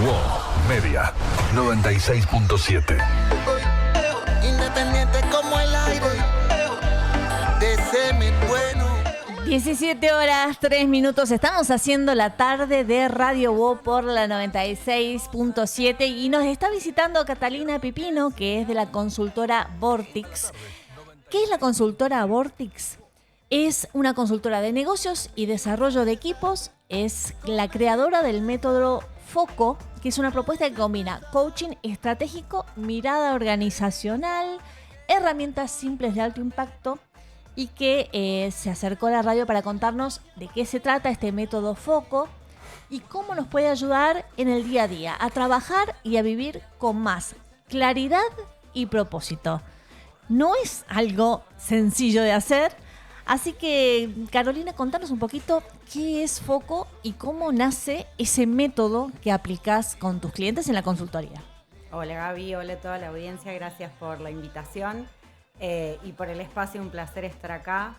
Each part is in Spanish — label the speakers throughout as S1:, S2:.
S1: WOW Media 96.7.
S2: Independiente como el aire de semen bueno.
S3: 17 horas, 3 minutos. Estamos haciendo la tarde de Radio WOW por la 96.7 y nos está visitando Catalina Pipino, que es de la consultora Vortix. ¿Qué es la consultora Vortix? Es una consultora de negocios y desarrollo de equipos. Es la creadora del método FOCO, que es una propuesta que combina coaching estratégico, mirada organizacional, herramientas simples de alto impacto, y que se acercó a la radio para contarnos de qué se trata este método FOCO y cómo nos puede ayudar en el día a día a trabajar y a vivir con más claridad y propósito. No es algo sencillo de hacer, así que Carolina, contanos un poquito qué es FOCO y cómo nace ese método que aplicás con tus clientes en la consultoría.
S4: Hola Gaby, hola a toda la audiencia, gracias por la invitación. Y por el espacio, un placer estar acá.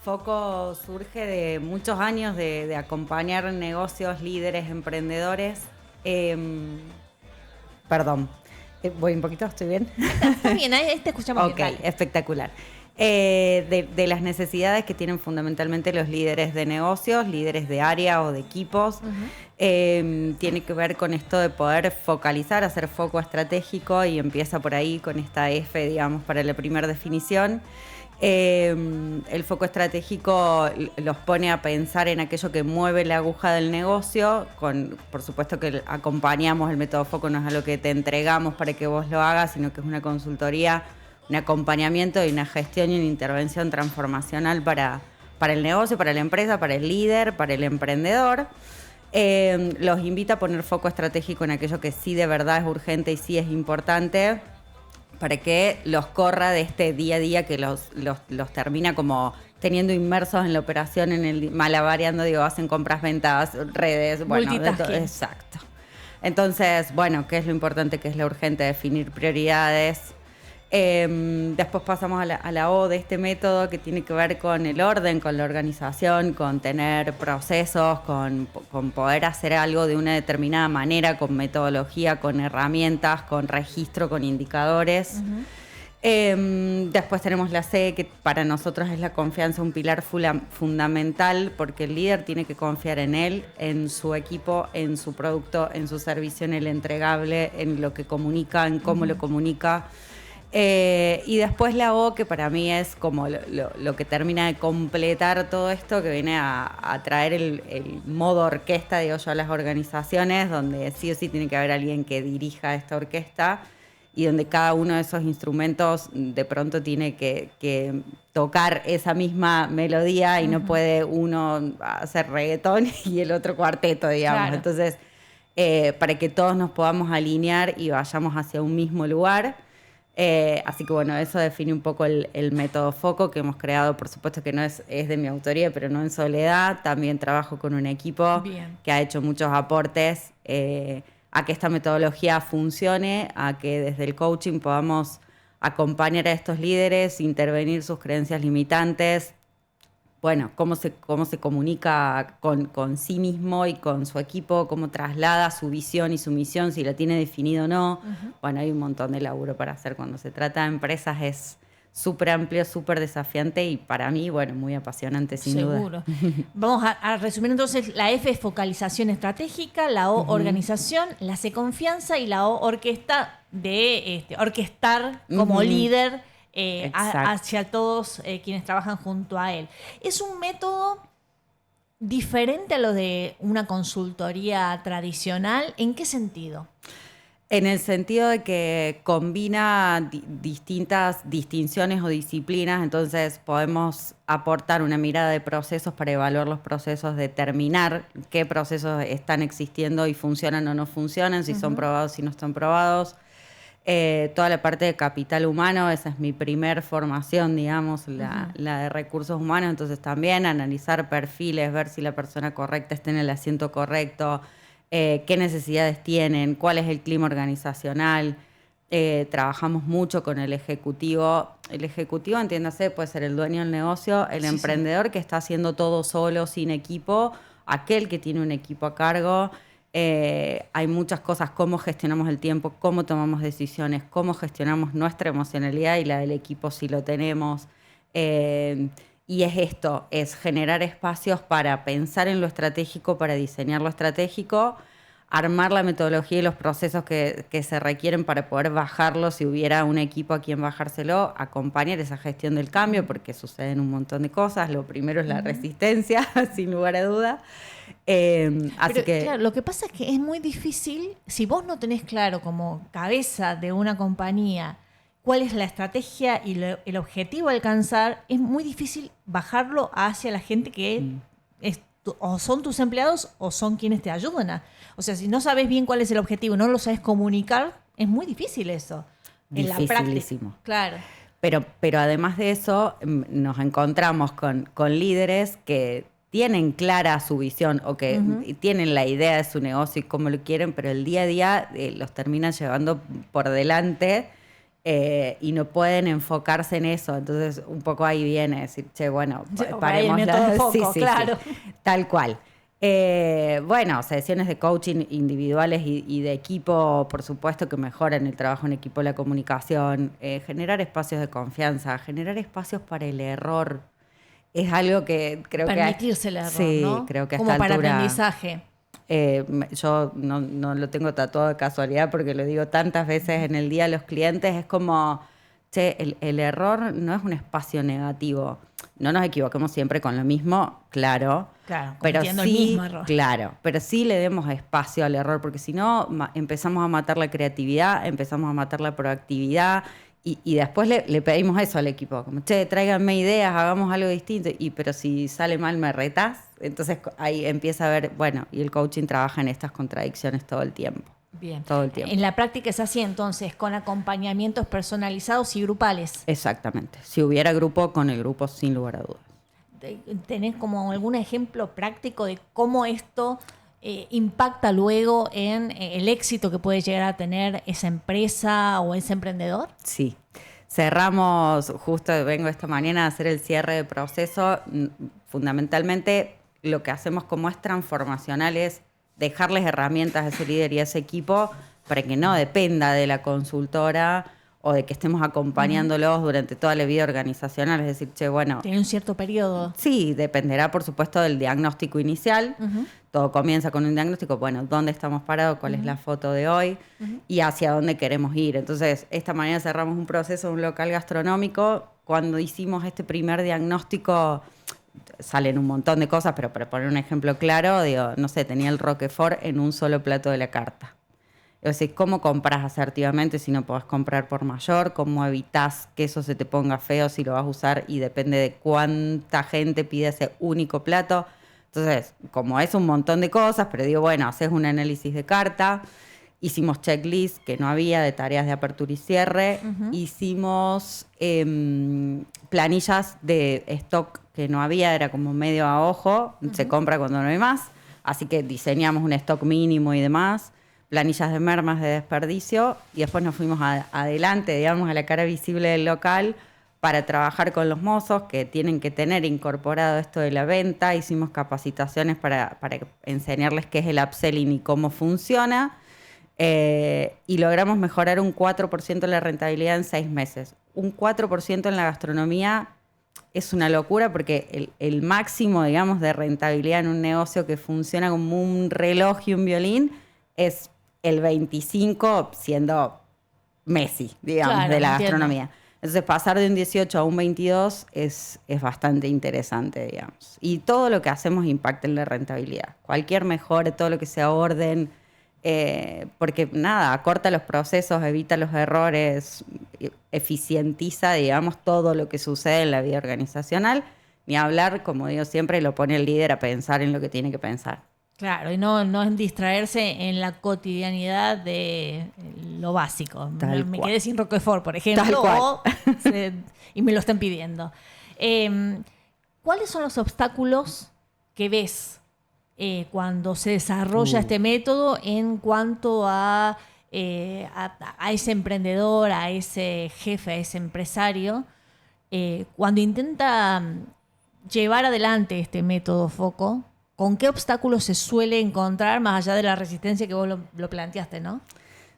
S4: FOCO surge de muchos años de acompañar negocios, líderes, emprendedores. Perdón, voy un poquito, ¿estoy bien?
S3: Está bien, ahí te escuchamos bien.
S4: Ok, espectacular. De las necesidades que tienen fundamentalmente los líderes de negocios, líderes de área o de equipos. Tiene que ver con esto de poder focalizar, hacer foco estratégico, y empieza por ahí con esta F, digamos, para la primera definición. El foco estratégico los pone a pensar en aquello que mueve la aguja del negocio. Por supuesto que acompañamos el método FOCO, no es algo que te entregamos para que vos lo hagas, sino que es una consultoría, un acompañamiento y una gestión y una intervención transformacional para el negocio, para la empresa, para el líder, para el emprendedor. Los invita a poner foco estratégico en aquello que sí de verdad es urgente y sí es importante, para que los corra de este día a día que los termina como teniendo inmersos en la operación, en el malabareando, hacen compras, ventas, redes, bueno, exacto. Entonces, bueno, ¿qué es lo importante? ¿Qué es lo urgente? Definir prioridades. Después pasamos a la O de este método, que tiene que ver con el orden, con la organización, con tener procesos, con poder hacer algo de una determinada manera, con metodología, con herramientas, con registro, con indicadores. Después tenemos la C, que para nosotros es la confianza, un pilar fundamental, porque el líder tiene que confiar en él, en su equipo, en su producto, en su servicio, en el entregable, en lo que comunica, en cómo lo comunica. Y después la O, que para mí es como lo que termina de completar todo esto, que viene a traer el modo orquesta, digo yo, a las organizaciones, donde sí o sí tiene que haber alguien que dirija esta orquesta, y donde cada uno de esos instrumentos de pronto tiene que tocar esa misma melodía, y no puede uno hacer reggaetón y el otro cuarteto, digamos. Claro. Entonces, para que todos nos podamos alinear y vayamos hacia un mismo lugar. Así que bueno, eso define un poco el método FOCO que hemos creado. Por supuesto que no es de mi autoría, pero no en soledad. También trabajo con un equipo que ha hecho muchos aportes a que esta metodología funcione, a que desde el coaching podamos acompañar a estos líderes, intervenir sus creencias limitantes. Bueno, cómo se comunica con sí mismo y con su equipo, cómo traslada su visión y su misión, si la tiene definido o no. Bueno, hay un montón de laburo para hacer. Cuando se trata de empresas es súper amplio, súper desafiante, y para mí, bueno, muy apasionante, sin duda.
S3: Seguro. Vamos a resumir entonces. La F es focalización estratégica, la O organización, la C confianza, y la O orquesta, de orquestar como líder hacia todos quienes trabajan junto a él. ¿Es un método diferente a lo de una consultoría tradicional? ¿En qué sentido?
S4: En el sentido de que combina distintas distinciones o disciplinas, entonces podemos aportar una mirada de procesos para evaluar los procesos, determinar qué procesos están existiendo y funcionan o no funcionan, si son probados, si no están probados. Toda la parte de capital humano, esa es mi primer formación, digamos, la de recursos humanos. Entonces también analizar perfiles, ver si la persona correcta está en el asiento correcto, qué necesidades tienen, cuál es el clima organizacional. Trabajamos mucho con el ejecutivo. El ejecutivo, entiéndase, puede ser el dueño del negocio, el emprendedor que está haciendo todo solo, sin equipo, aquel que tiene un equipo a cargo. Hay muchas cosas, cómo gestionamos el tiempo, cómo tomamos decisiones, cómo gestionamos nuestra emocionalidad y la del equipo si lo tenemos. Y es esto, es generar espacios para pensar en lo estratégico, para diseñar lo estratégico, armar la metodología y los procesos que se requieren para poder bajarlo, si hubiera un equipo a quien bajárselo, acompañar esa gestión del cambio, porque suceden un montón de cosas. Lo primero es la resistencia, sin lugar a duda. Así que
S3: claro, lo que pasa es que es muy difícil, si vos no tenés claro como cabeza de una compañía cuál es la estrategia y el objetivo a alcanzar, es muy difícil bajarlo hacia la gente que o son tus empleados o son quienes te ayudan. O sea, si no sabes bien cuál es el objetivo, no lo sabes comunicar, es muy difícil eso. En la práctica.
S4: Dificilísimo.
S3: Claro.
S4: Pero además de eso, nos encontramos con líderes que tienen clara su visión o que tienen la idea de su negocio y cómo lo quieren, pero el día a día los terminan llevando por delante y no pueden enfocarse en eso. Entonces, un poco ahí viene decir, che, bueno, paremos
S3: la... foco,
S4: sí,
S3: claro.
S4: Sí, tal cual. Bueno, sesiones de coaching individuales y de equipo, por supuesto que mejoran el trabajo en equipo, la comunicación, generar espacios de confianza, generar espacios para el error. Es algo que creo
S3: permitirse el error,
S4: sí,
S3: ¿no?
S4: creo que a
S3: como
S4: esta
S3: para
S4: altura,
S3: aprendizaje.
S4: Yo no lo tengo tatuado de casualidad porque lo digo tantas veces en el día a los clientes, es como, che, el error no es un espacio negativo. No nos equivoquemos siempre con lo mismo, claro.
S3: Claro,
S4: pero
S3: cometiendo
S4: sí,
S3: el mismo error.
S4: Claro, pero sí le demos espacio al error, porque si no empezamos a matar la creatividad, empezamos a matar la proactividad y después le pedimos eso al equipo, como, che, tráiganme ideas, hagamos algo distinto, pero si sale mal me retás. Entonces ahí empieza a ver, bueno, y el coaching trabaja en estas contradicciones todo el tiempo.
S3: Bien.
S4: Todo el tiempo.
S3: En la práctica es así entonces, con acompañamientos personalizados y grupales.
S4: Exactamente. Si hubiera grupo, con el grupo sin lugar a dudas.
S3: ¿Tenés como algún ejemplo práctico de cómo esto impacta luego en el éxito que puede llegar a tener esa empresa o ese emprendedor?
S4: Sí. Cerramos, justo vengo esta mañana a hacer el cierre de proceso. Fundamentalmente lo que hacemos como es transformacional es dejarles herramientas a ese líder y a ese equipo para que no dependa de la consultora o de que estemos acompañándolos durante toda la vida organizacional. Es decir, che, bueno...
S3: Tiene un cierto periodo.
S4: Sí, dependerá, por supuesto, del diagnóstico inicial. Todo comienza con un diagnóstico, bueno, ¿dónde estamos parados? ¿Cuál es la foto de hoy? Y hacia dónde queremos ir. Entonces, esta mañana cerramos un proceso en un local gastronómico. Cuando hicimos este primer diagnóstico, salen un montón de cosas, pero para poner un ejemplo claro, digo, no sé, tenía el Roquefort en un solo plato de la carta. Es decir, ¿cómo compras asertivamente si no podés comprar por mayor? ¿Cómo evitás que eso se te ponga feo si lo vas a usar y depende de cuánta gente pide ese único plato? Entonces, como es un montón de cosas, pero digo, bueno, haces un análisis de carta, hicimos checklist que no había de tareas de apertura y cierre, hicimos planillas de stock que no había, era como medio a ojo, se compra cuando no hay más, así que diseñamos un stock mínimo y demás, planillas de mermas de desperdicio y después nos fuimos adelante, digamos, a la cara visible del local para trabajar con los mozos que tienen que tener incorporado esto de la venta. Hicimos capacitaciones para enseñarles qué es el upselling y cómo funciona y logramos mejorar un 4% la rentabilidad en 6 meses. Un 4% en la gastronomía es una locura porque el máximo, digamos, de rentabilidad en un negocio que funciona como un reloj y un violín es el 25 siendo Messi, digamos,
S3: claro,
S4: de la
S3: entiendo.
S4: gastronomía. Entonces, pasar de un 18 a un 22 es bastante interesante, digamos. Y todo lo que hacemos impacta en la rentabilidad. Cualquier mejora, todo lo que sea orden, porque nada, acorta los procesos, evita los errores, eficientiza, digamos, todo lo que sucede en la vida organizacional. Ni hablar, como digo siempre, lo pone el líder a pensar en lo que tiene que pensar.
S3: Claro, y no en distraerse en la cotidianidad de lo básico. Me quedé sin Roquefort, por ejemplo, y me lo están pidiendo. ¿Cuáles son los obstáculos que ves cuando se desarrolla este método en cuanto a ese emprendedor, a ese jefe, a ese empresario, cuando intenta llevar adelante este método Foco? ¿con qué obstáculos se suele encontrar más allá de la resistencia que vos lo planteaste, no?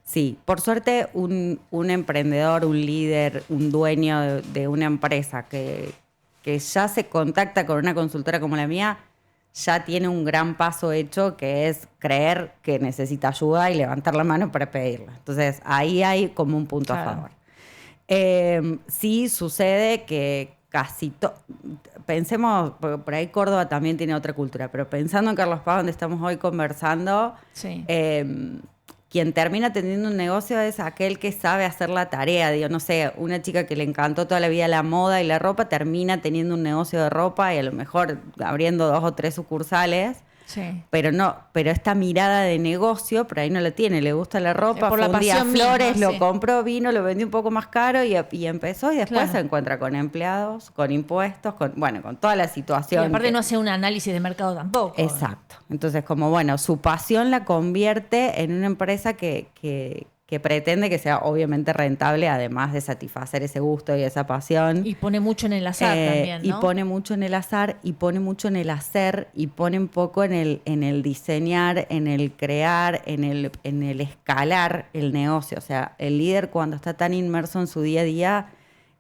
S4: Sí, por suerte un emprendedor, un líder, un dueño de una empresa que ya se contacta con una consultora como la mía, ya tiene un gran paso hecho, que es creer que necesita ayuda y levantar la mano para pedirla. Entonces, ahí hay como un punto a favor. Sí sucede que pensemos, por ahí Córdoba también tiene otra cultura, pero pensando en Carlos Paz, donde estamos hoy conversando,
S3: sí.
S4: Quien termina teniendo un negocio es aquel que sabe hacer la tarea. Digo, no sé, una chica que le encantó toda la vida la moda y la ropa termina teniendo un negocio de ropa y a lo mejor abriendo 2 o 3 sucursales.
S3: Sí.
S4: Pero esta mirada de negocio, por ahí no la tiene. Le gusta la ropa,
S3: por
S4: fue
S3: la
S4: un día a
S3: pasión misma,
S4: Flores,
S3: sí.
S4: lo compró, vino, lo vendió un poco más caro y empezó. Y después
S3: Claro.
S4: se encuentra con empleados, con impuestos, con toda la
S3: Y
S4: situación.
S3: aparte no hace un análisis de mercado tampoco.
S4: Exacto. Entonces, su pasión la convierte en una empresa que pretende que sea obviamente rentable, además de satisfacer ese gusto y esa pasión.
S3: Y pone mucho en el azar también, ¿no?
S4: Y pone mucho en el azar, y pone mucho en el hacer, y pone un poco en el diseñar, en el crear, en el escalar el negocio. O sea, el líder cuando está tan inmerso en su día a día,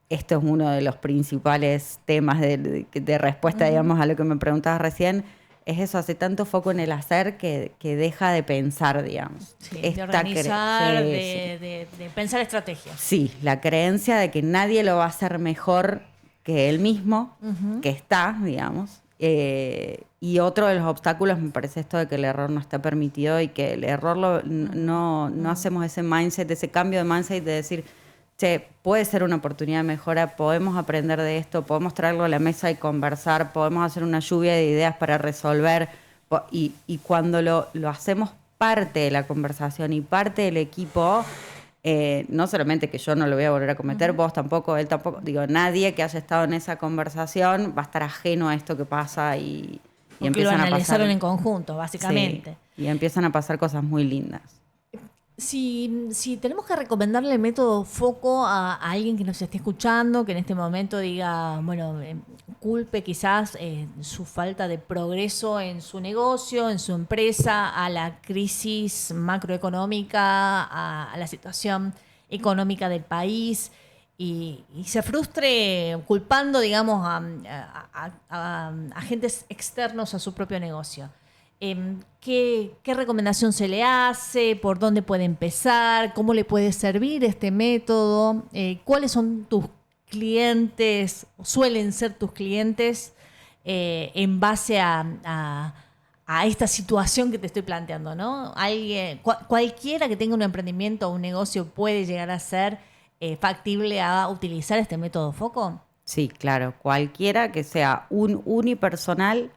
S4: esto es uno de los principales temas de respuesta, digamos, a lo que me preguntabas recién, es eso, hace tanto foco en el hacer que deja de pensar, digamos.
S3: Sí, de organizar,
S4: sí.
S3: de pensar estrategias.
S4: Sí, la creencia de que nadie lo va a hacer mejor que él mismo, que está, digamos. Y otro de los obstáculos me parece esto de que el error no está permitido y que el error no hacemos ese mindset, ese cambio de mindset de decir, che, puede ser una oportunidad de mejora, podemos aprender de esto, podemos traerlo a la mesa y conversar, podemos hacer una lluvia de ideas para resolver. Y cuando lo hacemos parte de la conversación y parte del equipo, no solamente que yo no lo voy a volver a cometer, vos tampoco, él tampoco, digo, nadie que haya estado en esa conversación va a estar ajeno a esto que pasa y empiezan
S3: lo
S4: a pasar.
S3: analizaron en conjunto, básicamente.
S4: Sí, y empiezan a pasar cosas muy lindas.
S3: Si tenemos que recomendarle el método Foco a alguien que nos esté escuchando, que en este momento diga, culpe quizás su falta de progreso en su negocio, en su empresa, a la crisis macroeconómica, a la situación económica del país, y se frustre culpando, digamos, a agentes externos a su propio negocio. ¿Qué recomendación se le hace? ¿Por dónde puede empezar? ¿Cómo le puede servir este método? ¿Cuáles son tus clientes? ¿Suelen ser tus clientes en base a esta situación que te estoy planteando, ¿no? Cualquiera que tenga un emprendimiento o un negocio puede llegar a ser factible a utilizar este método Foco.
S4: Sí, claro. Cualquiera que sea un unipersonal,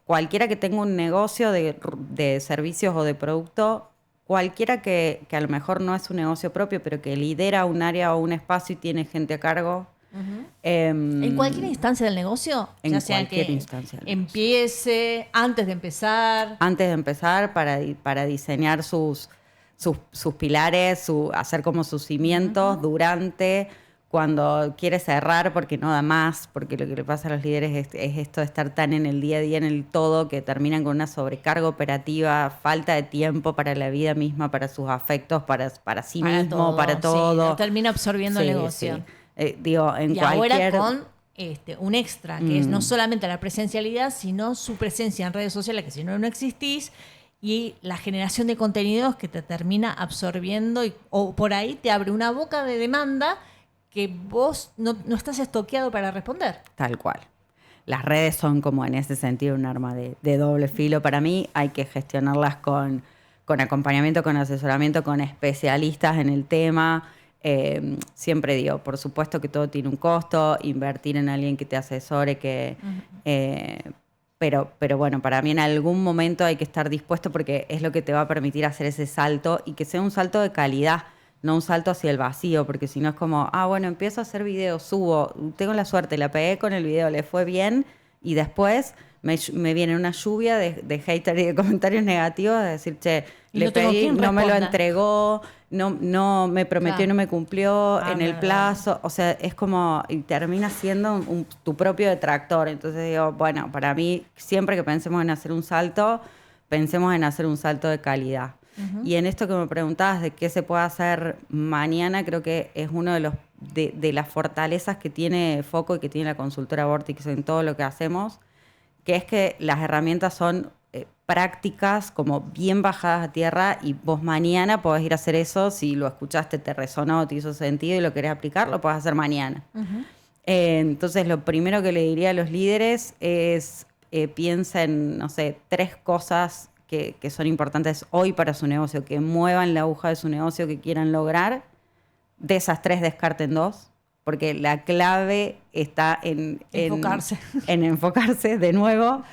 S4: cualquiera que tenga un negocio de servicios o de producto, cualquiera que a lo mejor no es un negocio propio, pero que lidera un área o un espacio y tiene gente a cargo.
S3: ¿En cualquier instancia del negocio?
S4: En
S3: ya sea
S4: cualquier
S3: que
S4: instancia del
S3: empiece, antes de empezar.
S4: Antes de empezar, para diseñar sus pilares, hacer como sus cimientos, durante, cuando quiere cerrar porque no da más, porque lo que le pasa a los líderes es esto de estar tan en el día a día, en el todo, que terminan con una sobrecarga operativa, falta de tiempo para la vida misma, para sus afectos, para sí mismo, para todo.
S3: Sí, lo termina absorbiendo el negocio.
S4: Sí. En
S3: y
S4: cualquier...
S3: ahora con un extra, que es no solamente la presencialidad, sino su presencia en redes sociales, que si no existís, y la generación de contenidos que te termina absorbiendo, o por ahí te abre una boca de demanda que vos no estás estoqueado para responder.
S4: Tal cual. Las redes son como en ese sentido un arma de doble filo para mí. Hay que gestionarlas con acompañamiento, con asesoramiento, con especialistas en el tema. Siempre digo, por supuesto que todo tiene un costo, invertir en alguien que te asesore, pero bueno, para mí en algún momento hay que estar dispuesto porque es lo que te va a permitir hacer ese salto y que sea un salto de calidad, no un salto hacia el vacío, porque si no es como, empiezo a hacer videos, subo, tengo la suerte, la pegué con el video, le fue bien y después me viene una lluvia de haters y de comentarios negativos de decir, che,
S3: Y
S4: le
S3: no tengo
S4: pedí,
S3: quien
S4: no me lo
S3: responda.
S4: entregó, no me prometió y no me cumplió en el
S3: verdad.
S4: plazo. O sea, es como, y termina siendo tu propio detractor. Entonces digo, bueno, para mí, siempre que pensemos en hacer un salto, pensemos en hacer un salto de calidad. Y en esto que me preguntabas de qué se puede hacer mañana, creo que es uno de las fortalezas que tiene Foco y que tiene la consultora Vortix en todo lo que hacemos, que es que las herramientas son prácticas, como bien bajadas a tierra, y vos mañana podés ir a hacer eso. Si lo escuchaste, te resonó, te hizo sentido y lo querés aplicar, lo podés hacer mañana. Entonces, lo primero que le diría a los líderes es piensa en, no sé, 3 cosas que son importantes hoy para su negocio, que muevan la aguja de su negocio, que quieran lograr. De esas 3 descarten 2, porque la clave está en enfocarse de nuevo,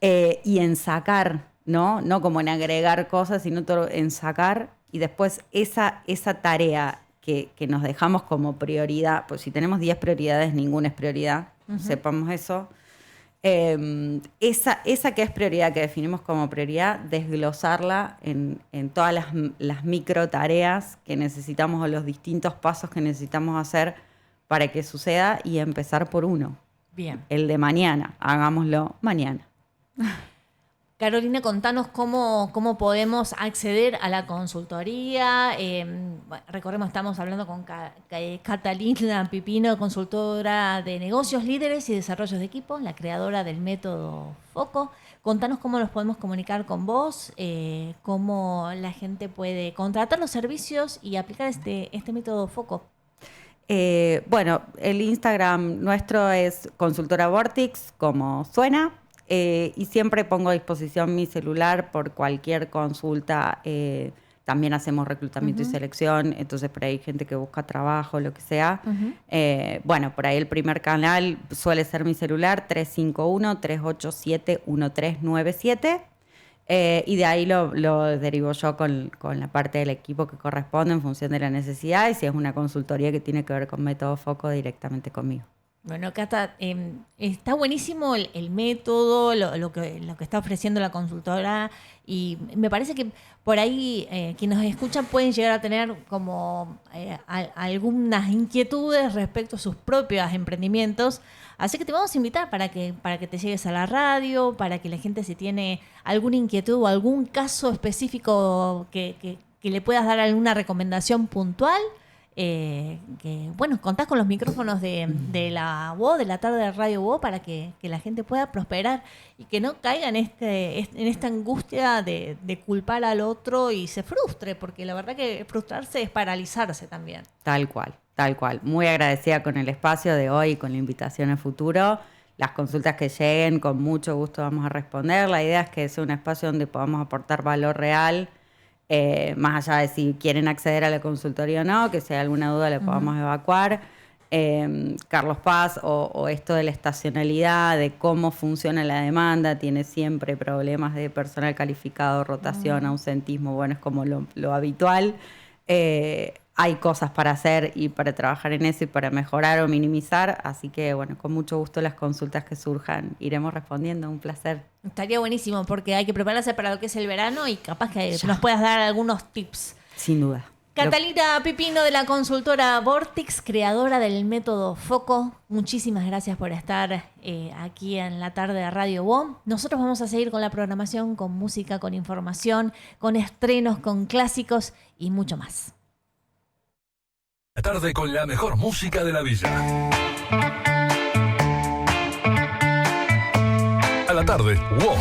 S4: y en sacar, ¿no? No como en agregar cosas, sino todo en sacar. Y después esa tarea que nos dejamos como prioridad, pues si tenemos 10 prioridades, ninguna es prioridad, sepamos eso. Esa que es prioridad, que definimos como prioridad, desglosarla en todas las micro tareas que necesitamos o los distintos pasos que necesitamos hacer para que suceda, y empezar por uno.
S3: Bien.
S4: El de mañana, hagámoslo mañana.
S3: Carolina, contanos cómo podemos acceder a la consultoría. Recordemos, estamos hablando con Catalina Pipino, consultora de negocios, líderes y desarrollos de equipo, la creadora del método Foco. Contanos cómo nos podemos comunicar con vos, cómo la gente puede contratar los servicios y aplicar este método Foco.
S4: Bueno, el Instagram nuestro es Consultora Vortix, como suena. Y siempre pongo a disposición mi celular por cualquier consulta. También hacemos reclutamiento y selección, entonces por ahí hay gente que busca trabajo, lo que sea. Bueno, por ahí el primer canal suele ser mi celular, 351-387-1397. Y de ahí lo derivo yo con la parte del equipo que corresponde en función de la necesidad, y si es una consultoría que tiene que ver con método Foco, directamente conmigo.
S3: Bueno, Cata, está buenísimo el método, lo que está ofreciendo la consultora, y me parece que por ahí quienes nos escuchan pueden llegar a tener como algunas inquietudes respecto a sus propios emprendimientos. Así que te vamos a invitar para que te llegues a la radio, para que la gente, si tiene alguna inquietud o algún caso específico que le puedas dar alguna recomendación puntual. Bueno, contás con los micrófonos de la UO, de la tarde de Radio UO, para que la gente pueda prosperar y que no caiga en esta angustia de culpar al otro y se frustre, porque la verdad que frustrarse es paralizarse también.
S4: Tal cual. Muy agradecida con el espacio de hoy y con la invitación a futuro. Las consultas que lleguen, con mucho gusto vamos a responder. La idea es que sea un espacio donde podamos aportar valor real, más allá de si quieren acceder a la consultoría o no, que si hay alguna duda le podamos evacuar. Carlos Paz o esto de la estacionalidad, de cómo funciona la demanda, tiene siempre problemas de personal calificado, rotación, ausentismo, bueno, es como lo habitual. Hay cosas para hacer y para trabajar en eso y para mejorar o minimizar, así que bueno, con mucho gusto las consultas que surjan iremos respondiendo. Un placer.
S3: Estaría buenísimo, porque hay que prepararse para lo que es el verano y capaz que nos puedas dar algunos tips.
S4: Sin duda.
S3: Catalina Pipino, de la consultora Vortix, creadora del método Foco, muchísimas gracias por estar aquí en la tarde de Radio UO. Nosotros vamos a seguir con la programación, con música, con información, con estrenos, con clásicos y mucho más.
S1: La tarde con la mejor música de la villa. A la tarde, WOW.